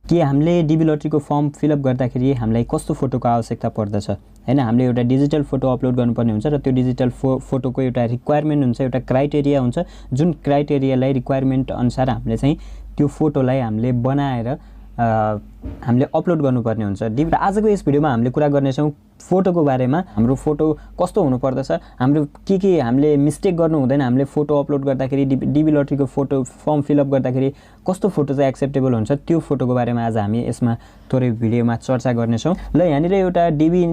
कि हामीले DB लटरीको form fill up गर्दाखेरि हामीलाई कस्तो फोटोको आवश्यकता पर्दछ हैन। हामीले एउटा डिजिटल फोटो अपलोड गर्नुपर्ने हुन्छ र त्यो डिजिटल फोटोको एउटा रिक्वायरमेन्ट हुन्छ, एउटा क्राइटेरिया हुन्छ, जुन क्राइटेरियालाई रिक्वायरमेन्ट अनुसार हामीले चाहिँ त्यो फोटोलाई हामीले बनाएर हामीले अपलोड गर्नुपर्ने हुन्छ। आजको यस भिडियोमा हामीले कुरा गर्नेछौँ फोटोको बारेमा। हाम्रो फोटो कस्तो हुनुपर्दछ, हाम्रो के हामीले मिस्टेक गर्नु हुँदैन, हामीले फोटो अपलोड गर्दाखेरि डिबी लटरीको फोटो फर्म फिलअप गर्दाखेरि कस्तो फोटो चाहिँ एक्सेप्टेबल हुन्छ, त्यो फोटोको बारेमा आज हामी यसमा थोरै भिडियोमा चर्चा गर्नेछौँ। ल यहाँनिर एउटा डिबी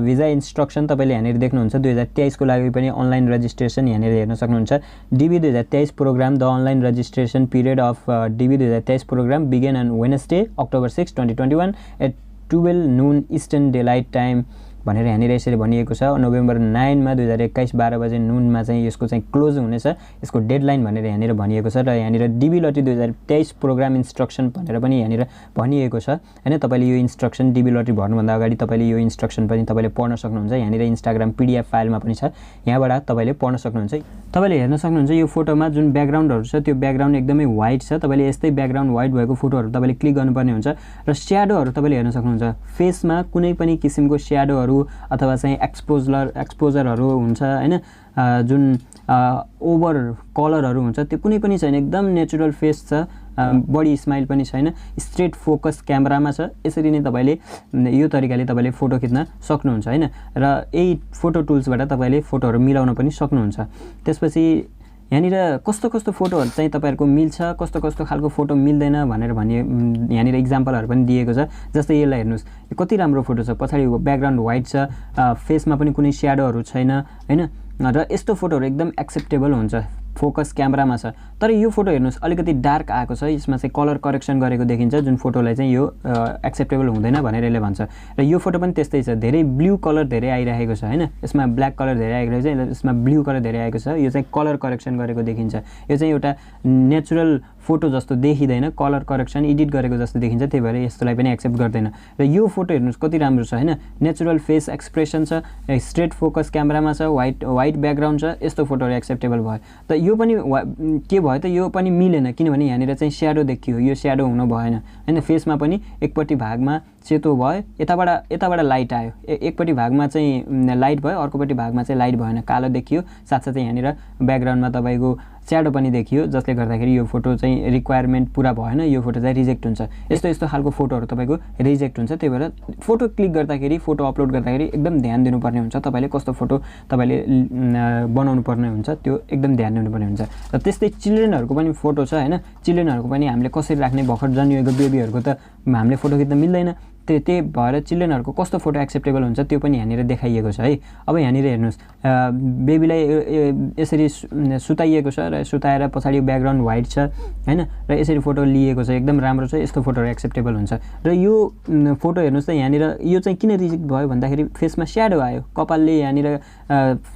भिजा इन्स्ट्रक्सन तपाईँले यहाँनिर देख्नुहुन्छ। 2023 को लागि पनि अनलाइन रजिस्ट्रेसन यहाँनिर हेर्न सक्नुहुन्छ। DV 2023 program the online registration period of DV 2023 program begin on Wednesday October 6, 2021 at 12 noon eastern daylight time भनेर यहाँनिर यसरी भनिएको छ। नोभेम्बर 9 मा 2021 12 बजे नुनमा चाहिँ यसको चाहिँ क्लोज हुनेछ, यसको डेडलाइन भनेर यहाँनिर भनिएको छ। र यहाँनिर डिबी लटरी 2023 प्रोग्राम इन्स्ट्रक्सन भनेर पनि यहाँनिर भनिएको छ हैन। तपाईले यो इन्स्ट्रक्सन डिबी लटरी भर्नुभन्दा अगाडि तपाईले यो इन्स्ट्रक्सन पनि तपाईले पढ्न सक्नुहुन्छ। यहाँनिर इन्स्टाग्राम पीडीएफ फाइलमा पनि छ, यहाँबाट तपाईले पढ्न सक्नुहुन्छ। तपाईले हेर्न सक्नुहुन्छ यो फोटोमा जुन ब्याकग्राउन्डहरु छ त्यो ब्याकग्राउन्ड एकदमै व्हाइट छ। तपाईले यस्तै ब्याकग्राउन्ड व्हाइट भएको फोटोहरु तपाईले क्लिक गर्नुपर्ने हुन्छ। र स्याडोहरु तपाईले हेर्न सक्नुहुन्छ। फेसमा कुनै पनि किसिमको स्याडोहरु अथवा चाहिँ एक्सपोजरहरु हुन्छ हैन, जुन ओभर कलरहरु हुन्छ त्यो कुनै पनि छैन, एकदम नेचुरल फेस छ, बडी स्माइल पनि छैन, स्ट्रेट फोकस क्यामेरामा छ। यसरी नै तपाईले यो तरिकाले तपाईले फोटो खिच्न सक्नुहुन्छ हैन। र यही फोटो टुल्सबाट तपाईले फोटोहरु मिलाउन पनि सक्नुहुन्छ। त्यसपछि यहाँनिर कस्तो कस्तो फोटोहरु चाहिँ तपाईहरुको मिल्छ, कस्तो कस्तो खालको फोटो मिल्दैन भनेर यहाँनिर एक्जाम्पलहरु पनि दिएको छ। जस्तै यसलाई हेर्नुस्, कति राम्रो फोटो छ, पछाडी ब्याकग्राउन्ड व्हाइट छ, फेसमा पनि कुनै स्याडोहरु छैन हैन। र यस्तो फोटोहरु एकदम एक्सेप्टेबल हुन्छ, फोकस क्यामेरामा छ। तर यो फोटो हेर्नुस् अलिकति डार्क आएको छ, यसमा चाहिँ कलर करेक्सन गरेको देखिन्छ, जुन फोटोलाई चाहिँ यो एक्सेप्टेबल हुँदैन भनेर यसले भन्छ। र यो फोटो पनि त्यस्तै छ, धेरै ब्लू कलर धेरै आइरहेको छ हैन। यसमा ब्ल्याक कलर धेरै आइरहेको छ, यसमा ब्लू कलर धेरै आएको छ। यो चाहिँ कलर करेक्सन गरेको देखिन्छ। यो चाहिँ एउटा नेचुरल फोटो जस्तो देखिदैन, कलर करेक्सन एडिट गरेको जस्तो देखिन्छ, त्यही भएर यस्तोलाई पनि एक्सेप्ट गर्दैन। र यो फोटो हेर्नुस् कति राम्रो छ हैन, नेचुरल फेस एक्सप्रेसन छ, स्ट्रेट फोकस क्यामेरामा छ, व्हाइट ब्याकग्राउन्ड छ, यस्तो फोटोहरु एक्सेप्टेबल भयो। त यो पनि के भयो त, यो पनि मिलेन, किनभने यहाँनिर चाहिँ स्याडो देखियो, यो स्याडो हुन भएन हैन। फेसमा पनि एकपट्टि भागमा सेतो भयो, यताबाट लाइट आयो, एकपट्टि भागमा चाहिँ लाइट भयो, अर्कोपट्टि भागमा चाहिँ लाइट भएन, कालो देखियो। साथसाथै यहाँनिर ब्याकग्राउन्डमा तपाईको स्याडो पनि देखियो, जसले गर्दाखेरि यो फोटो चाहिँ रिक्वायरमेन्ट पूरा भएन, यो फोटो चाहिँ रिजेक्ट हुन्छ। यस्तो खालको फोटोहरु तपाईको रिजेक्ट हुन्छ। त्यही भएर फोटो क्लिक गर्दाखेरि, फोटो अपलोड गर्दाखेरि एकदम ध्यान दिनुपर्ने हुन्छ। तपाईले कस्तो फोटो तपाईले बनाउनु पर्ने हुन्छ त्यो एकदम ध्यान दिनुपर्ने हुन्छ। र त्यस्तै चिल्ड्रेनहरुको पनि फोटो छ हैन। चिल्ड्रेनहरुको पनि हामीले कसरी राख्ने, भर्खर जन्मिएको बेबीहरुको त हामीले फोटो खिच्न मिल्दैन, त्यही भएर चिल्ड्रेनहरुको कस्तो फोटो एक्सेप्टेबल हुन्छ त्यो पनि यहाँनिर देखाइएको छ है। अब यहाँनिर हेर्नुस्, बेबीलाई यसरी सुताइएको छ र सुताएर पछाडी ब्याकग्राउन्ड व्हाइट छ हैन, र यसरी फोटो लिएको छ, एकदम राम्रो छ। यस्तो फोटोहरु एक्सेप्टेबल हुन्छ। र यो फोटो हेर्नुस् त यहाँनिर यो चाहिँ किन रिजेक्ट भयो भन्दाखेरि फेसमा स्याडो आयो, कपालले यहाँनिर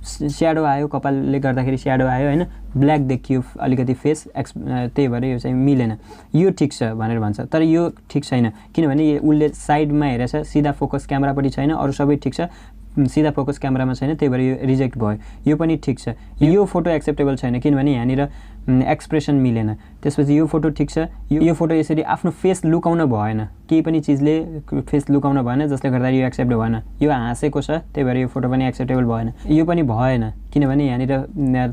स्याडो आयो, कपालले गर्दाखेरि स्याडो आयो हैन, ब्ल्याक देखियो अलिकति फेस, त्यही भएर यो चाहिँ मिलेन। यो ठीक छ भनेर भन्छ, तर यो ठीक छैन, किनभने उसले साइडमा हेरेछ, सिधा फोकस क्यामेरापट्टि छैन, अरु सबै ठीक छ, सिधा फोकस क्यामेरामा छैन, त्यही भएर यो रिजेक्ट भयो। यो पनि ठीक छ। यो फोटो एक्सेप्टेबल छैन, किनभने यहाँनिर एक्सप्रेसन मिलेन। त्यसपछि यो फोटो ठीक छ। यो फोटो यसरी आफ्नो फेस लुकाउन भएन, केही पनि चीजले फेस लुकाउन भएन, जसले गर्दा यो एक्सेप्ट भएन। यो हाँसेको छ, त्यही भएर यो फोटो पनि एक्सेप्टेबल भएन। यो पनि भएन, किनभने यहाँनिर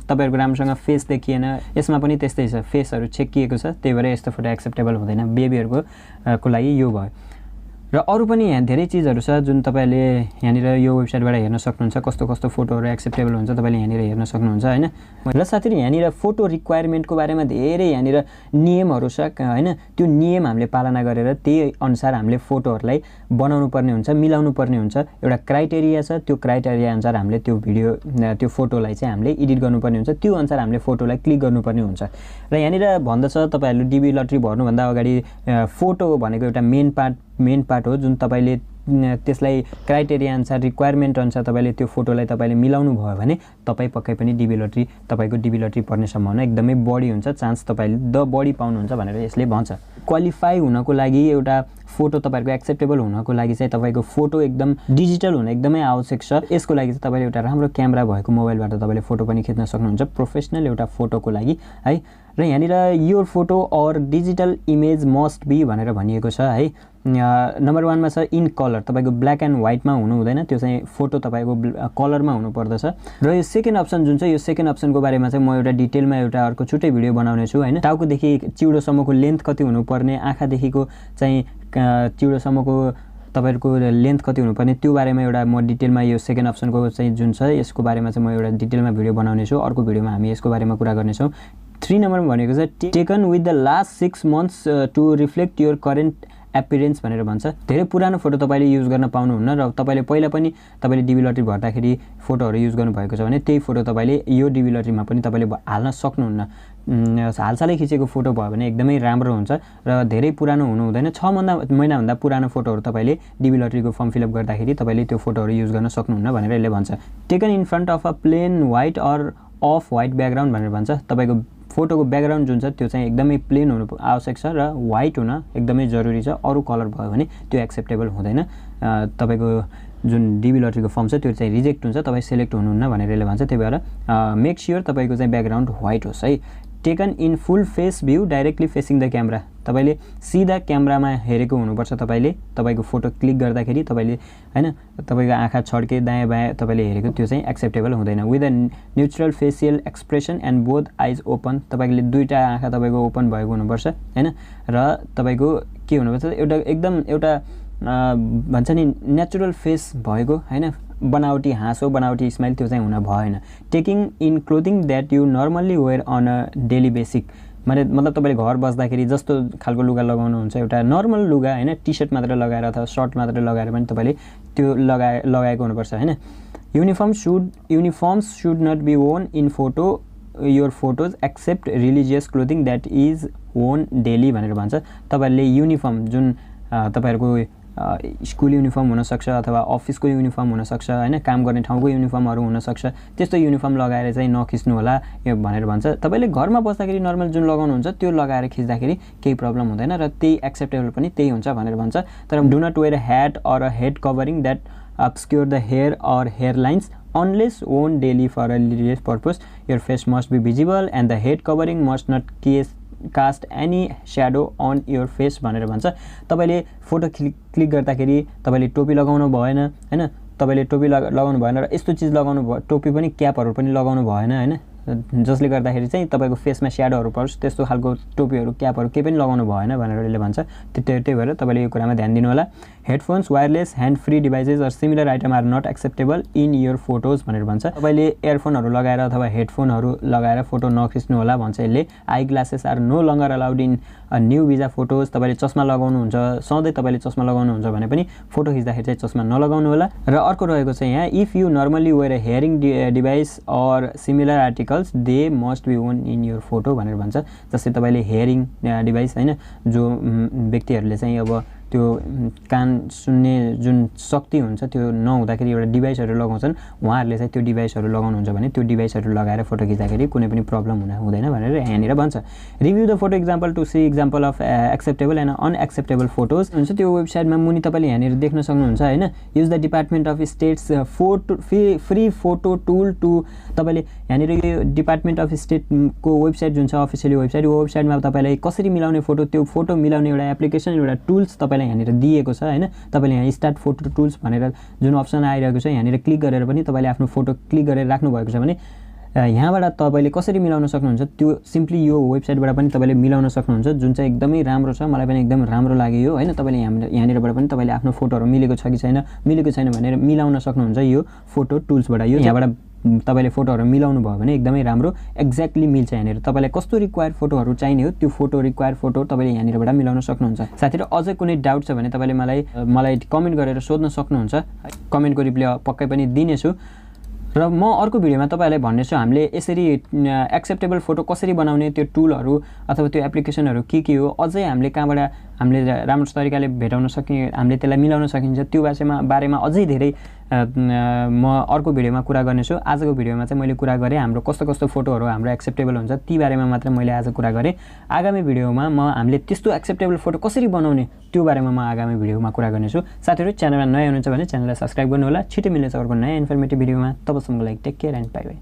तपाईहरुको राम्रोसँग फेस देखिएन। यसमा पनि त्यस्तै छ, फेसहरु छेकिएको छ, त्यही भएर यस्तो फोटो एक्सेप्टेबल हुँदैन। बेबीहरुको लागि यो भयो। र अरु पनि यहाँ धेरै चीजहरु छ जुन तपाईले यहाँनिर यो वेबसाइटबाट हेर्न सक्नुहुन्छ। कस्तो कस्तो फोटोहरु एक्सेप्टेबल हुन्छ तपाईले यहाँनिर हेर्न सक्नुहुन्छ हैन। र साथै यहाँनिर फोटो रिक्वायरमेन्टको बारेमा धेरै यहाँनिर नियमहरु छ हैन। त्यो नियम हामीले पालना गरेर त्यही अनुसार हामीले फोटोहरुलाई बनाउनु पर्ने हुन्छ, मिलाउनु पर्ने हुन्छ। एउटा क्राइटेरिया छ, त्यो क्राइटेरिया अनुसार हामीले त्यो फोटोलाई चाहिँ हामीले एडिट गर्नुपर्ने हुन्छ, त्यो अनुसार हामीले फोटोलाई क्लिक गर्नुपर्ने हुन्छ। र यहाँनिर भन्दछ तपाईहरुले डिबी लटरी भर्नु भन्दा अगाडि फोटो भनेको एउटा मेन पार्ट हो, जुन तपाईले त्यसलाई क्राइटेरिया अनुसार रिक्वायरमेन्ट अनुसार तपाईले त्यो फोटोलाई तपाईले मिलाउनु भयो भने तपाई पक्कै पनि तपाईको डिबी लटरी पर्ने सम्भावना एकदमै बढी हुन्छ, चान्स तपाईले बढी पाउनुहुन्छ भनेर यसले भन्छ। क्वालिफाई हुनको लागि एउटा फोटो तपाईहरुको एक्सेप्टेबल हुनको लागि चाहिँ तपाईको फोटो एकदम डिजिटल हुन एकदमै आवश्यक छ। यसको लागि चाहिँ तपाईले एउटा राम्रो क्यामेरा भएको मोबाइलबाट तपाईले फोटो पनि खिच्न सक्नुहुन्छ, प्रोफेसनल एउटा फोटोको लागि है। र यहाँनिर your photo or digital image must be भनेर भनिएको छ है। नम्बर 1 मा छ इन कलर, तपाईँको ब्ल्याक एन्ड व्हाइटमा हुनु हुँदैन, त्यो चाहिँ फोटो तपाईँको कलरमा हुनुपर्दछ। र यो सेकेन्ड अप्सन जुन छ, यो सेकेन्ड अप्सनको बारेमा चाहिँ म एउटा डिटेलमा एउटा अर्को छुट्टै भिडियो बनाउने छु हैन। टाउकोदेखि चिउडोसम्मको लेन्थ कति हुनुपर्ने, आँखादेखिको चाहिँ चिउडोसम्मको तपाईहरुको लेन्थ कति हुनुपर्ने त्यो बारेमा एउटा म डिटेलमा यो सेकेन्ड अप्सनको चाहिँ जुन छ यसको बारेमा चाहिँ म एउटा डिटेलमा भिडियो बनाउने छु। अर्को भिडियोमा हामी यसको बारेमा कुरा गर्नेछौँ। 3 नम्बरमा भनेको छ taken with the last 6 months to reflect your current appearance भनेर भन्छ। धेरै पुरानो फोटो तपाईले युज गर्न पाउनुहुन्न र तपाईले पहिला पनि तपाईले डिबी लटरी भर्दाखेरि फोटोहरु युज गर्नु भएको छ भने त्यही फोटो तपाईले यो डिबी लटरीमा पनि तपाईले हाल्न सक्नुहुन्न। हालसालै खिचेको फोटो भयो भने एकदमै राम्रो हुन्छ र धेरै पुरानो हुनु हुँदैन। 6 महिनाभन्दा पुरानो फोटोहरु तपाईले डिबी लटरीको फर्म फिलअप गर्दाखेरि तपाईले त्यो फोटोहरु युज गर्न सक्नुहुन्न भनेर यसले भन्छ। Taken in front of a plain white or off white background भनेर भन्छ। तपाईको फोटोको ब्याकग्राउन्ड जुन छ त्यो चाहिँ एकदमै प्लेन हुनु आवश्यक छ र व्हाइट हुन एकदमै जरुरी छ। अरु कलर भयो भने त्यो एक्सेप्टेबल हुँदैन। तपाईको जुन डिबी लटरीको फर्म छ त्यो चाहिँ रिजेक्ट हुन्छ, तपाई सिलेक्ट हुनुहुन्न भनेर यसले भन्छ। त्यही भएर मेक श्योर तपाईको चाहिँ ब्याकग्राउन्ड व्हाइट होस् है। Taken in full face view directly facing the camera, तपाईले सिधा क्यामेरामा हेरेको हुनुपर्छ। तपाईले तपाईको फोटो क्लिक गर्दाखेरि तपाईले हैन तपाईको आँखा छड्के दायाँ बायाँ तपाईले हेरेको त्यो चाहिँ एक्सेप्टेबल हुँदैन। With a neutral facial expression and both आइज ओपन, तपाईले दुईटा आँखा तपाईको ओपन भएको हुनुपर्छ हैन। र तपाईको के हुनुपर्छ एउटा एकदम एउटा भन्छ नि नेचुरल फेस भएको हैन, बनावटी हाँसो बनावटी स्माइल त्यो चाहिँ हुन भएन। Taking in clothing that you normally wear on a daily basic, मतलब तपाईले घर बस्दाखेरि जस्तो खालको लुगा लगाउनुहुन्छ एउटा नर्मल लुगा हैन, टी शर्ट मात्र लगाएर अथवा शर्ट मात्र लगाएर पनि तपाईले त्यो लगाएको हुनुपर्छ हैन। Uniforms should not be worn in photo your photos except religious clothing that is worn daily भनेर भन्छ। तपाईले युनिफर्म जुन तपाईहरुको स्कुल युनिफर्म हुन सक्छ अथवा अफिसको युनिफर्म हुन सक्छ हैन, काम गर्ने ठाउँको युनिफर्महरु हुन सक्छ, त्यस्तो युनिफर्म लगाएर चाहिँ नखिच्नु होला यो भनेर भन्छ। तपाईले घरमा बस्दाखेरि नर्मल जुन लगाउनुहुन्छ त्यो लगाएर खिच्दाखेरि केही प्रब्लम हुँदैन र त्यही एक्सेप्टेबल पनि त्यही हुन्छ भनेर भन्छ। तर do not wear a hat or a head covering that obscure the hair or hairlines unless worn daily for a religious purpose. Your face must be visible and the head covering must not cast any shadow on your face भनेर भन्छ। तपाईले photo click गर्दाखेरि तपाईले टोपी लगाउनु भएन हैन, तपाईले टोपी लगाउनु भएन र यस्तो चीज लगाउनु भयो, टोपी पनि क्यापहरु पनि लगाउनु भएन हैन, जसले गर्दाखेरि चाहिँ तपाईको फेसमा स्याडोहरु परोस् त्यस्तो खालको टोपीहरु क्यापहरु केही पनि लगाउनु भएन भनेर यसले भन्छ। त्यही भएर तपाईले यो कुरामा ध्यान दिनु होला। Headphones wireless hand free devices or similar item are not acceptable in your photos भनेर भन्छ। तपाईले इयरफोनहरु लगाएर अथवा हेडफोनहरु लगाएर फोटो नखिच्नु होला भन्छ यसले। Eye glasses are no longer allowed in new visa photos, तपाईले चस्मा लगाउनुहुन्छ सधैँ तपाईले चस्मा लगाउनुहुन्छ भने पनि फोटो खिच्दाखेरि चाहिँ चस्मा नलगाउनु होला। र अर्को रहेको छ यहाँ if you normally wear a hearing device or similar articles they must be worn in your photo भनेर भन्छ। जस्तै तपाईले हियरिङ डिभाइस हैन, जो व्यक्तिहरुले चाहिँ अब त्यो कान सुन्ने जुन शक्ति हुन्छ त्यो नहुँदाखेरि एउटा डिभाइसहरु लगाउँछन्, उहाँहरुले चाहिँ त्यो डिभाइसहरु लगाउनुहुन्छ भने त्यो डिभाइसहरु लगाएर फोटो खिच्दाखेरि कुनै पनि प्रब्लम हुँदैन भनेर यहाँनिर भन्छ। Review the photo example to see example of acceptable and unacceptable photos हुन्छ। त्यो वेबसाइटमा मुनि तपाईले यहाँनिर देख्न सक्नुहुन्छ हैन। Use the department of state's free photo tool to, तपाईले यहाँनिर यो डिपार्टमेन्ट अफ स्टेटको वेबसाइट जुन छ अफिसियली वेबसाइट, यो वेबसाइटमा तपाईलाई कसरी मिलाउने फोटो, त्यो फोटो मिलाउने एउटा एप्लिकेसन एउटा टुल्स तपाईलाई यहाँनिर दिएको छ हैन। तपाईले यहाँ स्टार्ट फोटो टुल्स भनेर जुन अप्सन आइरहेको छ यहाँनिर क्लिक गरेर पनि तपाईले आफ्नो फोटो क्लिक गरेर राख्नु भएको छ भने यहाँबाट तपाईले कसरी मिलाउन सक्नुहुन्छ त्यो सिम्पली यो वेबसाइटबाट पनि तपाईले मिलाउन सक्नुहुन्छ, जुन चाहिँ एकदमै राम्रो छ। मलाई पनि एकदम राम्रो लाग्यो यो हैन। तपाईले यहाँनिरबाट पनि तपाईले आफ्नो फोटोहरु मिलेको छ कि छैन, मिलेको छैन भनेर मिलाउन सक्नुहुन्छ यो फोटो टुल्सबाट। यो यहाँबाट तपाईले फोटोहरु मिलाउनु भयो भने एकदमै राम्रो एक्ज्याक्टली मिल्छ। यहाँनिर तपाईलाई कस्तो रिक्वायर फोटोहरु चाहिने हो त्यो फोटो रिक्वायर फोटो तपाईले यहाँनिरबाट मिलाउन सक्नुहुन्छ। साथीहरु अझै कुनै डाउट छ भने तपाईले मलाई कमेन्ट गरेर सोध्न सक्नुहुन्छ, कमेन्टको रिप्लाई पक्कै पनि दिनेछु। र म अर्को भिडियोमा तपाईहरुलाई भन्नेछु हामीले यसरी एक्सेप्टेबल फोटो कसरी बनाउने, त्यो टुलहरु अथवा त्यो एप्लिकेसनहरु के हो, अझै हामीले कहाँबाट हामीले राम्रो तरिकाले भेटाउन सकिन्छ, हामीले त्यसलाई मिलाउन सकिन्छ, त्यो बारेमा अझै धेरै म अर्को भिडियोमा कुरा गर्नेछु। आजको भिडियोमा चाहिँ मैले कुरा गरे हाम्रो कस्तो फोटोहरु हाम्रो एक्सेप्टेबल हुन्छ ती बारेमा मात्र मैले आज कुरा गरे। आगामी भिडियोमा म हामीले त्यस्तो एक्सेप्टेबल फोटो कसरी बनाउने त्यो बारेमा म आगामी भिडियोमा कुरा गर्नेछु। साथीहरु च्यानलमा नयाँ हुनुहुन्छ भने च्यानललाई सब्स्क्राइब गर्नु होला। छिटै मिल्नेछ अर्को नयाँ इन्फर्मेटिभ भिडियोमा। तबसम्मको लागि take care and bye by.